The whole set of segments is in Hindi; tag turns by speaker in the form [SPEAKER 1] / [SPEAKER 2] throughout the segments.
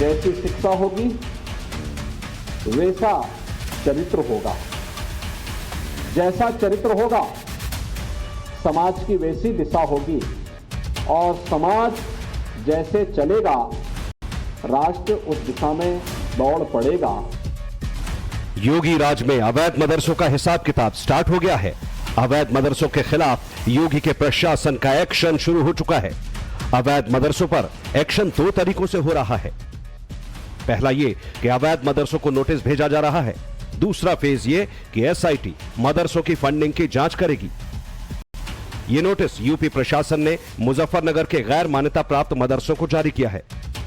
[SPEAKER 1] जैसी शिक्षा होगी वैसा चरित्र होगा, जैसा चरित्र होगा समाज की वैसी दिशा होगी, और समाज जैसे चलेगा राष्ट्र उस दिशा में दौड़ पड़ेगा।
[SPEAKER 2] योगी राज में अवैध मदरसों का हिसाब किताब स्टार्ट हो गया है। अवैध मदरसों के खिलाफ योगी के प्रशासन का एक्शन शुरू हो चुका है। अवैध मदरसों पर एक्शन दो तरीकों से हो रहा है। पहला ये कि अवैध मदरसों को नोटिस भेजा जा रहा है। दूसरा फेज ये कि एसआईटी मदरसों की फंडिंग की जांच करेगी। ये नोटिस यूपी प्रशासन ने मुजफ्फरनगर के गैर मान्यता प्राप्त मदरसों को जारी किया है।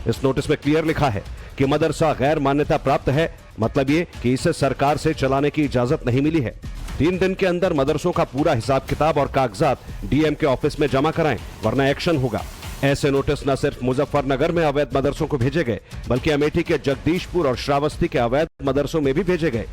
[SPEAKER 2] इस नोटिस में क्लियर लिखा है कि मदरसा गैर मान्यता प्राप्त है, मतलब ये कि इसे सरकार से चलाने की इजाजत नहीं मिली है। 3 दिन के अंदर मदरसों का पूरा हिसाब किताब और कागजात डीएम के ऑफिस में जमा कराएं, वरना एक्शन होगा। ऐसे नोटिस न सिर्फ मुजफ्फरनगर में अवैध मदरसों को भेजे गए, बल्कि अमेठी के जगदीशपुर और श्रावस्ती के अवैध मदरसों में भी भेजे गए।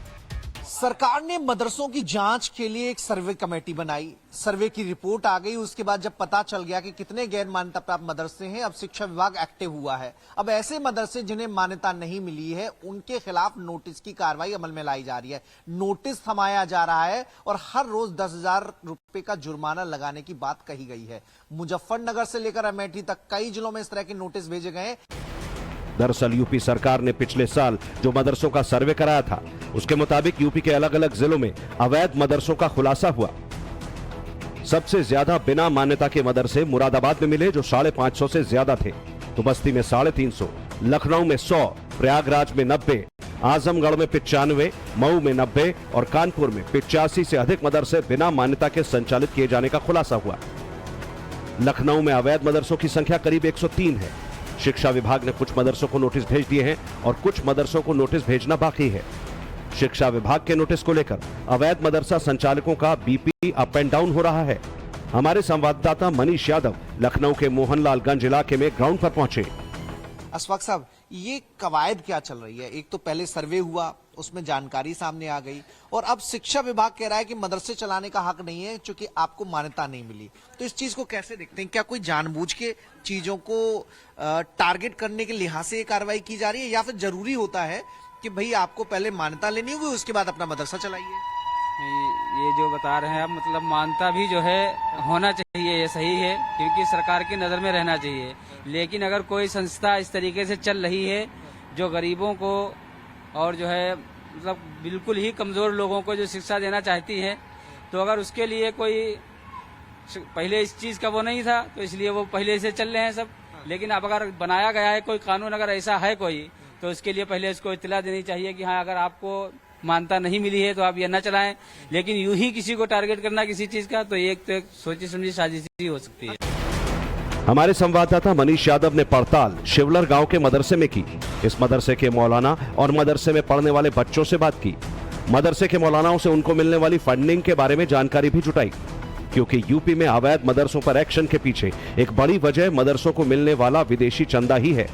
[SPEAKER 3] सरकार ने मदरसों की जांच के लिए एक सर्वे कमेटी बनाई। सर्वे की रिपोर्ट आ गई। उसके बाद जब पता चल गया कि कितने गैर मान्यता प्राप्त मदरसे हैं, अब शिक्षा विभाग एक्टिव हुआ है। अब ऐसे मदरसे जिन्हें मान्यता नहीं मिली है उनके खिलाफ नोटिस की कार्रवाई अमल में लाई जा रही है। नोटिस थमाया जा रहा है और हर रोज 10,000 रुपए का जुर्माना लगाने की बात कही गई है। मुजफ्फरनगर से लेकर अमेठी तक कई जिलों में इस तरह के नोटिस भेजे गए।
[SPEAKER 2] दरअसल यूपी सरकार ने पिछले साल जो मदरसों का सर्वे कराया था, उसके मुताबिक यूपी के अलग अलग जिलों में अवैध मदरसों का खुलासा हुआ। सबसे ज्यादा बिना मान्यता के मदरसे मुरादाबाद में मिले, जो 550 से ज्यादा थे। तो बस्ती में 350, लखनऊ में 100, प्रयागराज में 90, आजमगढ़ में 95, मऊ में 90 और कानपुर में 85 से अधिक मदरसे बिना मान्यता के संचालित किए जाने का खुलासा हुआ। लखनऊ में अवैध मदरसों की संख्या करीब 103 है। शिक्षा विभाग ने कुछ मदरसों को नोटिस भेज दिए हैं और कुछ मदरसों को नोटिस भेजना बाकी है। शिक्षा विभाग के नोटिस को लेकर अवैध मदरसा संचालकों का बीपी अप एंड डाउन हो रहा है। हमारे संवाददाता मनीष यादव लखनऊ के मोहनलालगंज इलाके में ग्राउंड पर पहुंचे।
[SPEAKER 3] अशफाक साहब, ये कवायद क्या चल रही है? एक तो पहले सर्वे हुआ, उसमें जानकारी सामने आ गई, और अब शिक्षा विभाग कह रहा है कि मदरसे चलाने का हक नहीं है क्योंकि आपको मान्यता नहीं मिली। तो इस चीज को कैसे देखते हैं? क्या कोई जानबूझ के चीजों को टारगेट करने के लिहाज से ये कार्रवाई की जा रही है, या फिर जरूरी होता है कि भाई आपको पहले मान्यता लेनी होगी उसके बाद अपना मदरसा चलाइए?
[SPEAKER 4] ये जो बता रहे हैं आप, मतलब मान्यता भी जो है होना चाहिए, ये सही है, क्योंकि सरकार की नज़र में रहना चाहिए। लेकिन अगर कोई संस्था इस तरीके से चल रही है जो गरीबों को और जो है मतलब बिल्कुल ही कमज़ोर लोगों को जो शिक्षा देना चाहती है, तो अगर उसके लिए कोई पहले इस चीज़ का वो नहीं था तो इसलिए वो पहले से चल रहे हैं सब। लेकिन अब अगर बनाया गया है कोई कानून, अगर ऐसा है कोई, तो उसके लिए पहले इसको इत्तला देनी चाहिए कि हाँ, अगर आपको मान्यता नहीं मिली है तो आप ये न चलाएं। लेकिन यूं ही किसी को टारगेट करना किसी चीज का, तो एक सोची समझी साजिश ही हो सकती है।
[SPEAKER 2] हमारे संवाददाता मनीष यादव ने पड़ताल शिवलर गांव के मदरसे में की। इस मदरसे के मौलाना और मदरसे में पढ़ने वाले बच्चों से बात की। मदरसे के मौलानाओं से उनको मिलने वाली फंडिंग के बारे में जानकारी भी जुटाई, क्योंकि यूपी में अवैध मदरसों पर एक्शन के पीछे एक बड़ी वजह मदरसों को मिलने वाला विदेशी चंदा ही है।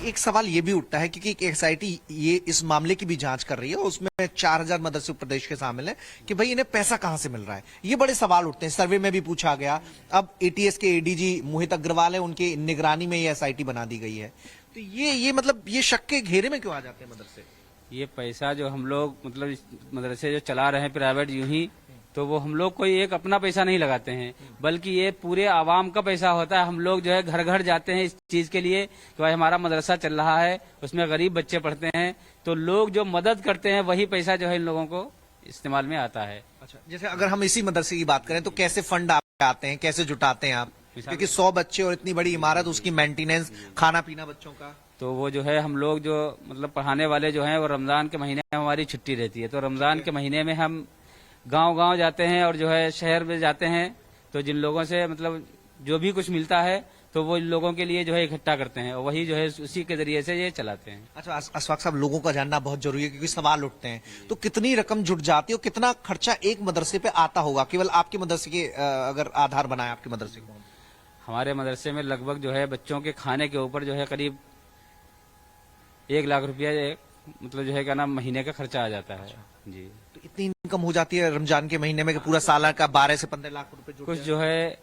[SPEAKER 3] एक सवाल ये भी उठता है क्योंकि एसआईटी ये इस मामले की भी जांच कर रही है, उसमें 4000 मदरसे प्रदेश के शामिल हैं, कि भाई इन्हें पैसा कहां से मिल रहा है। ये बड़े सवाल उठते हैं। सर्वे में भी पूछा गया। अब एटीएस के एडीजी मोहित अग्रवाल है, उनके निगरानी में ये एसआईटी बना दी गई है। तो ये मतलब ये शक के घेरे में क्यों आ जाते हैं मदरसे?
[SPEAKER 4] ये पैसा जो हम लोग मतलब मदरसे जो चला रहे हैं प्राइवेट यूं ही, तो वो हम लोग कोई एक अपना पैसा नहीं लगाते हैं, बल्कि ये पूरे आवाम का पैसा होता है। हम लोग जो है घर घर जाते हैं इस चीज के लिए कि भाई हमारा मदरसा चल रहा है, उसमें गरीब बच्चे पढ़ते हैं, तो लोग जो मदद करते हैं वही पैसा जो है इन लोगों को इस्तेमाल में आता है।
[SPEAKER 3] अच्छा, जैसे अगर हम इसी मदरसे की बात करें तो कैसे फंड आते हैं, कैसे जुटाते हैं आप? क्योंकि 100 बच्चे और इतनी बड़ी इमारत, उसकी मेंटेनेंस, खाना पीना बच्चों का,
[SPEAKER 4] तो वो जो है हम लोग जो मतलब पढ़ाने वाले जो हैं वो रमजान के महीने में हमारी छुट्टी रहती है, तो रमजान के महीने में हम गांव-गांव जाते हैं और जो है शहर में जाते हैं, तो जिन लोगों से मतलब जो भी कुछ मिलता है तो वो इन लोगों के लिए जो है इकट्ठा करते हैं और वही जो है उसी के जरिए से ये चलाते हैं।
[SPEAKER 3] अच्छा अशफाक साहब, लोगों का जानना बहुत जरूरी है क्योंकि सवाल उठते हैं। तो कितनी रकम जुट जाती है और कितना खर्चा एक मदरसे पे आता होगा? केवल आपके मदरसे के अगर आधार बनाए आपके मदरसे को?
[SPEAKER 4] हमारे मदरसे में लगभग जो है बच्चों के खाने के ऊपर जो है करीब 1 लाख रुपया मतलब जो है क्या नाम महीने का खर्चा आ जाता है। जी,
[SPEAKER 3] तो इतनी इनकम हो जाती है रमजान के महीने में कि पूरा साल का 12 से 15 लाख रुपए
[SPEAKER 4] कुछ जो है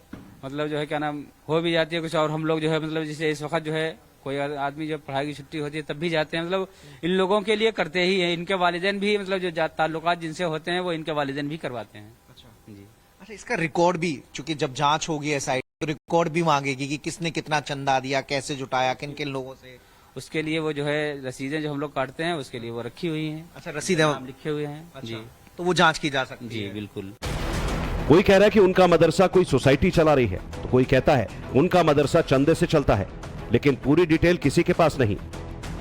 [SPEAKER 4] मतलब जो है क्या नाम हो भी जाती है कुछ। और हम लोग जो है मतलब जैसे इस वक्त जो है कोई आदमी जब पढ़ाई की छुट्टी होती है तब भी जाते हैं, मतलब इन लोगों के लिए करते ही हैं। इनके वालिदैन भी मतलब जो ताल्लुकात जिनसे होते हैं वो इनके वालिदैन भी करवाते हैं।
[SPEAKER 3] अच्छा
[SPEAKER 4] जी।
[SPEAKER 3] अच्छा, इसका रिकॉर्ड भी, चूंकि जब जांच होगी एसआईटी तो रिकॉर्ड भी मांगेगी कि किसने कितना चंदा दिया, कैसे जुटाया, किन किन लोगों से।
[SPEAKER 4] उसके लिए वो जो है रसीदें जो हम लोग काटते हैं उसके लिए वो रखी हुई हैं।
[SPEAKER 3] अच्छा, रसीदें
[SPEAKER 4] नाम लिखे हुए हैं।
[SPEAKER 3] अच्छा,
[SPEAKER 4] जी
[SPEAKER 3] तो वो जांच की जा सकती
[SPEAKER 4] जी
[SPEAKER 3] है।
[SPEAKER 4] बिल्कुल।
[SPEAKER 2] कोई कह रहा है कि उनका मदरसा कोई सोसाइटी चला रही है, तो कोई कहता है उनका मदरसा चंदे से चलता है, लेकिन पूरी डिटेल किसी के पास नहीं।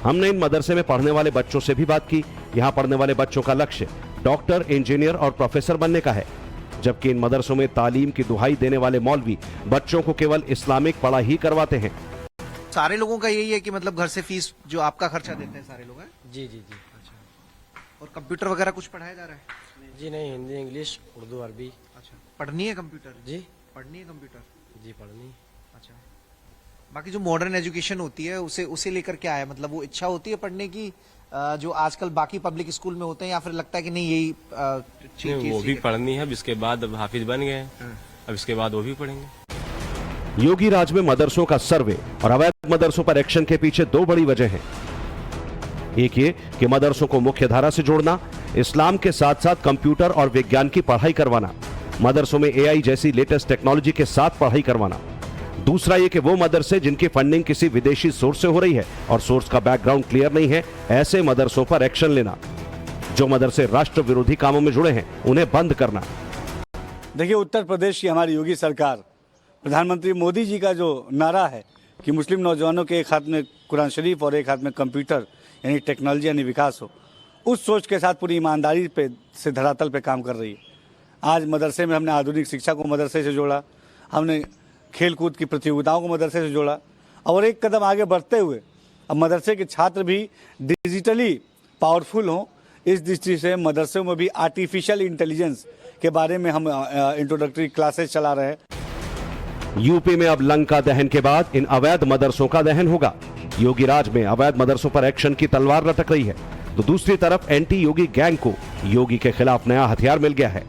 [SPEAKER 2] हमने इन मदरसे में पढ़ने वाले बच्चों से भी बात की। यहाँ पढ़ने वाले बच्चों का लक्ष्य डॉक्टर, इंजीनियर और प्रोफेसर बनने का है, जबकि इन मदरसों में तालीम की दुहाई देने वाले मौलवी बच्चों को केवल इस्लामिक पढ़ाई ही करवाते हैं।
[SPEAKER 3] सारे लोगों का यही है कि मतलब घर से फीस जो आपका खर्चा देते हैं सारे लोग हैं?
[SPEAKER 5] जी जी जी।
[SPEAKER 3] अच्छा, और कंप्यूटर वगैरह कुछ पढ़ाया जा रहा है?
[SPEAKER 5] जी नहीं, हिंदी, इंग्लिश, उर्दू, अरबी।
[SPEAKER 3] अच्छा, पढ़नी है कंप्यूटर?
[SPEAKER 5] जी
[SPEAKER 3] पढ़नी है कंप्यूटर?
[SPEAKER 5] जी पढ़नी।
[SPEAKER 3] अच्छा, बाकी जो मॉडर्न एजुकेशन होती है उसे लेकर क्या है, मतलब वो इच्छा होती है पढ़ने की जो आजकल बाकी पब्लिक स्कूल में होते हैं, या फिर लगता है कि नहीं यही
[SPEAKER 6] नहीं, वो भी पढ़नी है। अब इसके बाद अब हाफिज बन गए, अब इसके बाद वो भी पढ़ेंगे।
[SPEAKER 2] योगी राज में मदरसों का सर्वे और अवैध मदरसों पर एक्शन के पीछे दो बड़ी वजह हैं। एक ये कि मदरसों को मुख्य धारा से जोड़ना, इस्लाम के साथ साथ कंप्यूटर और विज्ञान की पढ़ाई करवाना, मदरसों में एआई जैसी लेटेस्ट टेक्नोलॉजी के साथ पढ़ाई करवाना। दूसरा ये कि वो मदरसे जिनकी फंडिंग किसी विदेशी सोर्स से हो रही है और सोर्स का बैकग्राउंड क्लियर नहीं है, ऐसे मदरसों पर एक्शन लेना। जो मदरसे राष्ट्र विरोधी कामों में जुड़े हैं उन्हें बंद करना।
[SPEAKER 7] देखिए, उत्तर प्रदेश की हमारी योगी सरकार, प्रधानमंत्री मोदी जी का जो नारा है कि मुस्लिम नौजवानों के एक हाथ में कुरान शरीफ और एक हाथ में कंप्यूटर यानी टेक्नोलॉजी यानी विकास हो, उस सोच के साथ पूरी ईमानदारी पे से धरातल पे काम कर रही है। आज मदरसे में हमने आधुनिक शिक्षा को मदरसे से जोड़ा, हमने खेलकूद की प्रतियोगिताओं को मदरसे से जोड़ा, और एक कदम आगे बढ़ते हुए अब मदरसे के छात्र भी डिजिटली पावरफुल हों, इस दृष्टि से मदरसों में भी आर्टिफिशियल इंटेलिजेंस के बारे में हम इंट्रोडक्टरी क्लासेस चला रहे हैं।
[SPEAKER 2] यूपी में अब लंका दहन के बाद इन अवैध मदरसों का दहन होगा। योगी राज में अवैध मदरसों पर एक्शन की तलवार लटक रही है, तो दूसरी तरफ एंटी योगी गैंग को योगी के खिलाफ नया हथियार मिल गया है।